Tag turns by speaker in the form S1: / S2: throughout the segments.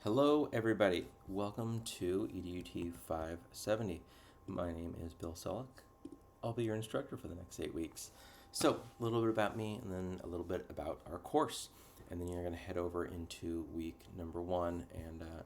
S1: Hello, everybody. Welcome to EDUT 570. My name is Bill Selleck. I'll be your instructor for the next 8 weeks. So, a little bit about me and then a little bit about our course. And then you're going to head over into week number 1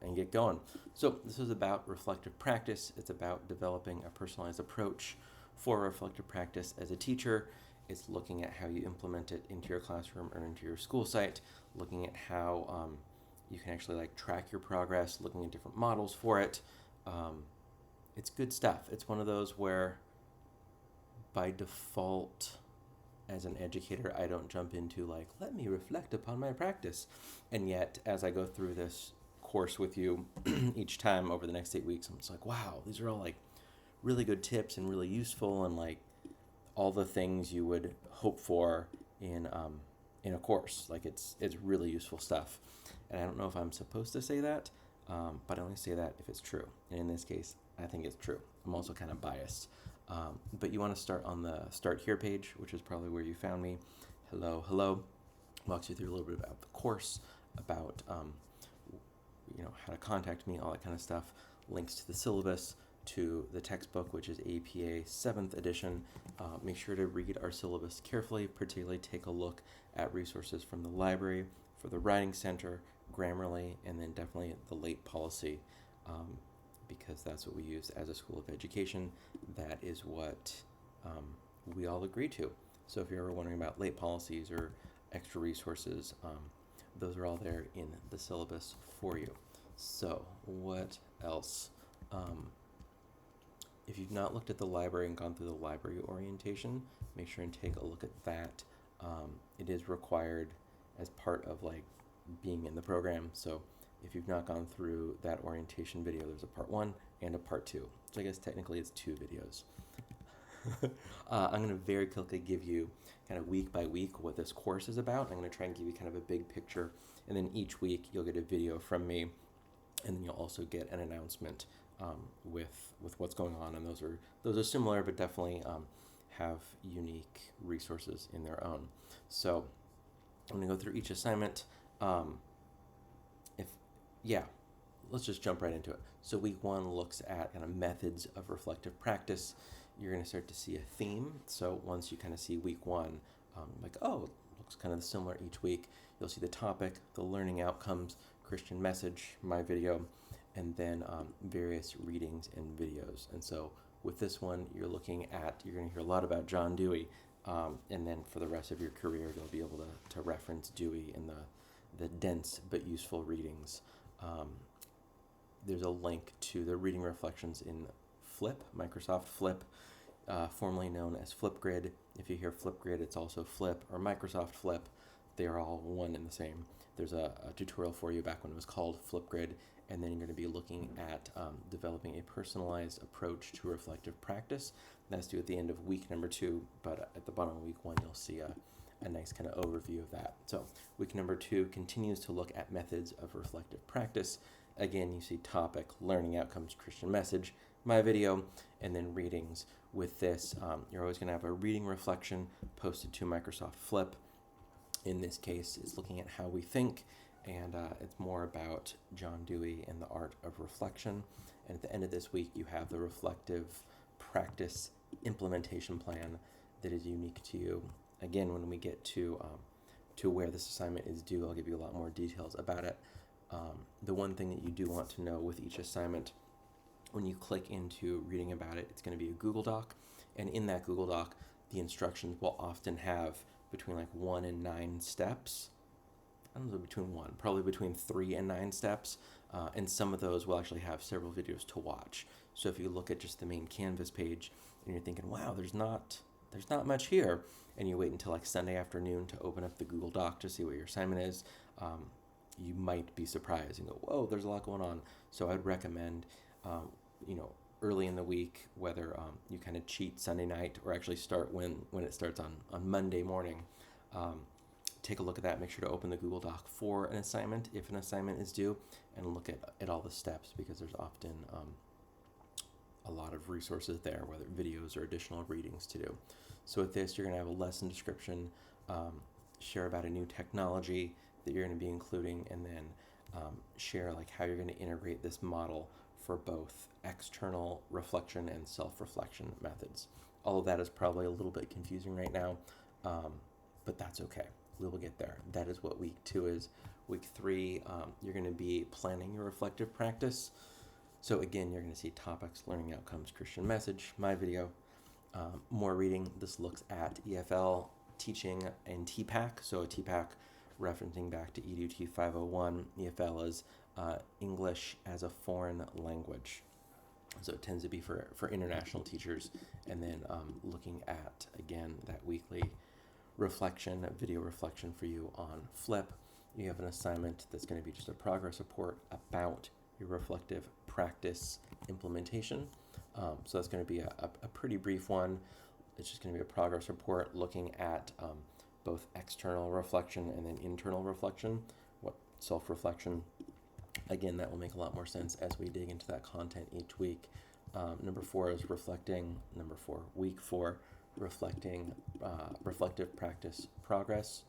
S1: and get going. So, this is about reflective practice. It's about developing a personalized approach for reflective practice as a teacher. It's looking at how you implement it into your classroom or into your school site, looking at how you can actually track your progress, looking at different models for it. It's good stuff. It's one of those where by default, as an educator, I don't jump into let me reflect upon my practice. And yet, as I go through this course with you each time over the next 8 weeks, I'm just like, wow, these are all really good tips and really useful and all the things you would hope for in a course. It's really useful stuff. And I don't know if I'm supposed to say that, but I only say that if it's true. And in this case, I think it's true. I'm also kind of biased. But you want to start on the Start Here page, which is probably where you found me. Hello. Walks you through a little bit about the course, about how to contact me, all that kind of stuff. Links to the syllabus, to the textbook, which is APA 7th edition. Make sure to read our syllabus carefully, particularly take a look at resources from the library, for the Writing Center, Grammarly, and then definitely the late policy, because that's what we use as a school of education. That is what we all agree to. So if you're ever wondering about late policies or extra resources, those are all there in the syllabus for you. So what else? If you've not looked at the library and gone through the library orientation, make sure and take a look at that. It is required as part of being in the program. So if you've not gone through that orientation video, there's a part 1 and a part 2. So I guess technically it's 2 videos. I'm going to very quickly give you kind of week by week what this course is about. I'm going to try and give you kind of a big picture, and then each week you'll get a video from me, and then you'll also get an announcement with what's going on. And those are similar, but definitely have unique resources in their own. So I'm going to go through each assignment. Let's just jump right into it. So week 1 looks at kind of methods of reflective practice. You're going to start to see a theme. So once you kind of see week 1, it looks kind of similar each week. You'll see the topic, the learning outcomes, Christian message, my video, and then various readings and videos. And so with this one, you're going to hear a lot about John Dewey. And then for the rest of your career, you'll be able to reference Dewey in the dense but useful readings. There's a link to the reading reflections in Flip, Microsoft Flip, formerly known as Flipgrid. If you hear Flipgrid, it's also Flip or Microsoft Flip. They are all one and the same. There's a tutorial for you back when it was called Flipgrid, and then you're going to be looking at developing a personalized approach to reflective practice. That's due at the end of week number 2, but at the bottom of week 1, you'll see a nice kind of overview of that. So week number 2 continues to look at methods of reflective practice. Again, you see topic, learning outcomes, Christian message, my video, and then readings. With this, you're always going to have a reading reflection posted to Microsoft Flip. In this case, it's looking at how we think, and it's more about John Dewey and the art of reflection. And at the end of this week, you have the reflective practice implementation plan that is unique to you. Again, when we get to where this assignment is due, I'll give you a lot more details about it. The one thing that you do want to know with each assignment, when you click into reading about it, it's going to be a Google Doc. And in that Google Doc, the instructions will often have between 1 and 9 steps. I don't know, probably between 3 and 9 steps. And some of those will actually have several videos to watch. So if you look at just the main Canvas page and you're thinking, wow, there's not much here, and you wait until Sunday afternoon to open up the Google Doc to see what your assignment is, you might be surprised and go, whoa, there's a lot going on. So I'd recommend, early in the week, whether you kind of cheat Sunday night or actually start when it starts on Monday morning, take a look at that. Make sure to open the Google Doc for an assignment, if an assignment is due, and look at all the steps, because there's often a lot of resources there, whether videos or additional readings to do. So with this, you're going to have a lesson description, share about a new technology that you're going to be including, and then share like how you're going to integrate this model for both external reflection and self-reflection methods. All of that is probably a little bit confusing right now, but that's okay. We will get there. That is what week 2 is. Week 3, you're going to be planning your reflective practice. So again, you're going to see topics, learning outcomes, Christian message, my video, more reading. This looks at EFL teaching and TPAC. So a TPAC, referencing back to EDUT 501, EFL is English as a foreign language. So it tends to be for international teachers. And then looking at, again, that weekly reflection, video reflection for you on Flip. You have an assignment that's going to be just a progress report about your reflective practice implementation. So that's going to be a pretty brief one. It's just going to be a progress report looking at both external reflection and then internal reflection, what self-reflection. Again, that will make a lot more sense as we dig into that content each week. Number 4 is reflecting. Number 4, week 4, reflecting, reflective practice progress.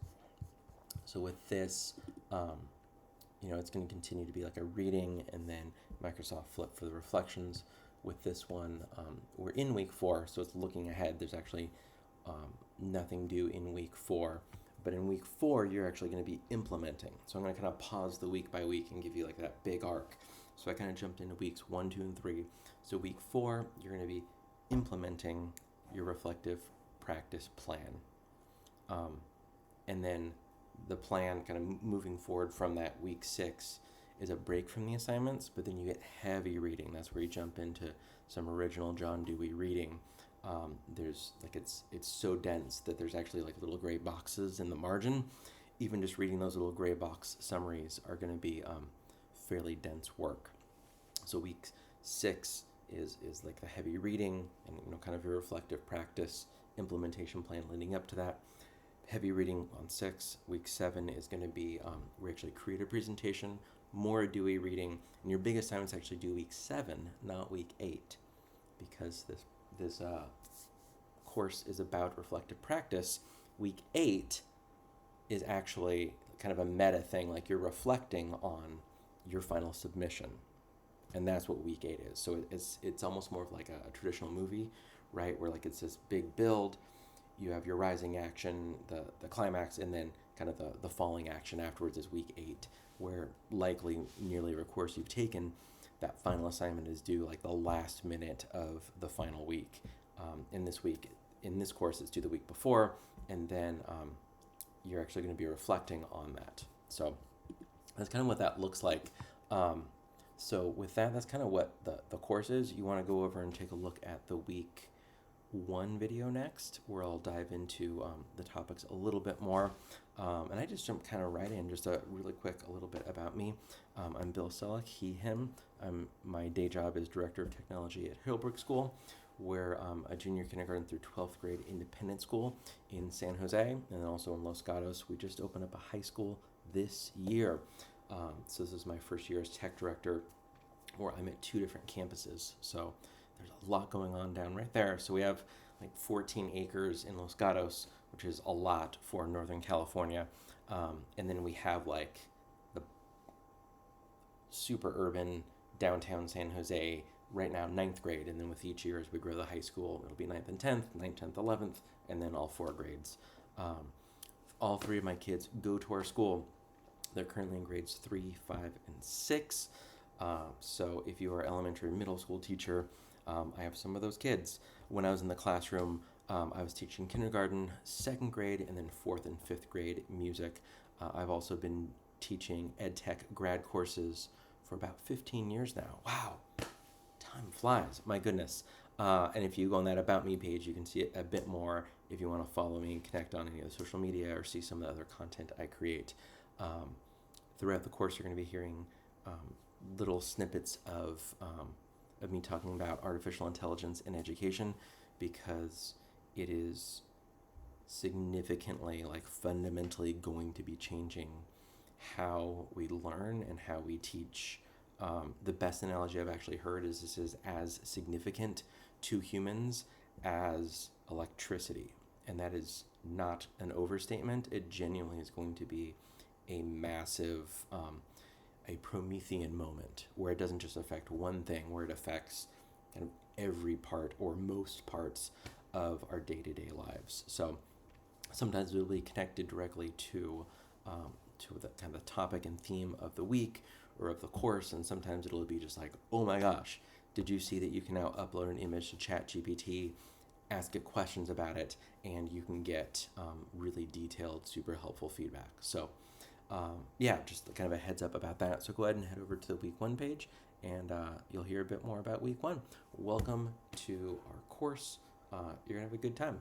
S1: So with this, it's going to continue to be like a reading and then Microsoft Flip for the reflections. With this one, we're in week 4, so it's looking ahead. There's actually nothing due in week 4. But in week 4, you're actually going to be implementing. So I'm going to kind of pause the week by week and give you like that big arc. So I kind of jumped into weeks 1, 2, and 3. So week 4, you're going to be implementing your reflective practice plan. And then the plan kind of moving forward from that week 6 is a break from the assignments, but then you get heavy reading. That's where you jump into some original John Dewey reading. There's like it's so dense that there's actually like little gray boxes in the margin. Even just reading those little gray box summaries are going to be fairly dense work. So week 6 is like the heavy reading and kind of your reflective practice implementation plan leading up to that. Heavy reading on 6. Week 7 is going to be we actually create a presentation, more Dewey reading, and your big assignments actually due week 7, not week 8, because this course is about reflective practice. Week 8 is actually kind of a meta thing, like you're reflecting on your final submission, and that's what week 8 is. So it's almost more of like a traditional movie, right, where like it's this big build. You have your rising action, the climax, and then kind of the falling action afterwards is week 8, where likely nearly every course you've taken, that final assignment is due like the last minute of the final week. In this course, it's due the week before, and then you're actually going to be reflecting on that. So that's kind of what that looks like. So with that, that's kind of what the course is. You want to go over and take a look at the week 1 video next, where I'll dive into the topics a little bit more. And I just jumped kind of right in, just a little bit about me. I'm Bill Selleck, he, him. My day job is Director of Technology at Hillbrook School. We're a junior kindergarten through 12th grade independent school in San Jose, and then also in Los Gatos. We just opened up a high school this year. So this is my first year as tech director, where I'm at 2 different campuses. So there's a lot going on down right there. So we have like 14 acres in Los Gatos, which is a lot for Northern California. And then we have like the super urban downtown San Jose right now, 9th grade. And then with each year as we grow the high school, it'll be 9th and 10th, 9th, 10th, 11th, and then all 4 grades. All 3 of my kids go to our school. They're currently in grades 3, 5, and 6. So if you are elementary or middle school teacher, I have some of those kids. When I was in the classroom, I was teaching kindergarten, 2nd grade, and then 4th and 5th grade music. I've also been teaching ed tech grad courses for about 15 years now. Wow, time flies, my goodness. And if you go on that About Me page, you can see it a bit more if you want to follow me and connect on any of the social media or see some of the other content I create. Throughout the course, you're going to be hearing little snippets of me talking about artificial intelligence in education, because it is significantly, like fundamentally going to be changing how we learn and how we teach. The best analogy I've actually heard is this is as significant to humans as electricity. And that is not an overstatement. It genuinely is going to be a massive a Promethean moment where it doesn't just affect one thing, where it affects kind of every part or most parts of our day-to-day lives. So sometimes it'll be connected directly to the kind of the topic and theme of the week or of the course, and sometimes it'll be just like, oh my gosh, did you see that you can now upload an image to ChatGPT, ask it questions about it, and you can get really detailed, super helpful feedback. So yeah, just kind of a heads up about that. So go ahead and head over to the week 1 page, and you'll hear a bit more about week 1. Welcome to our course. You're going to have a good time.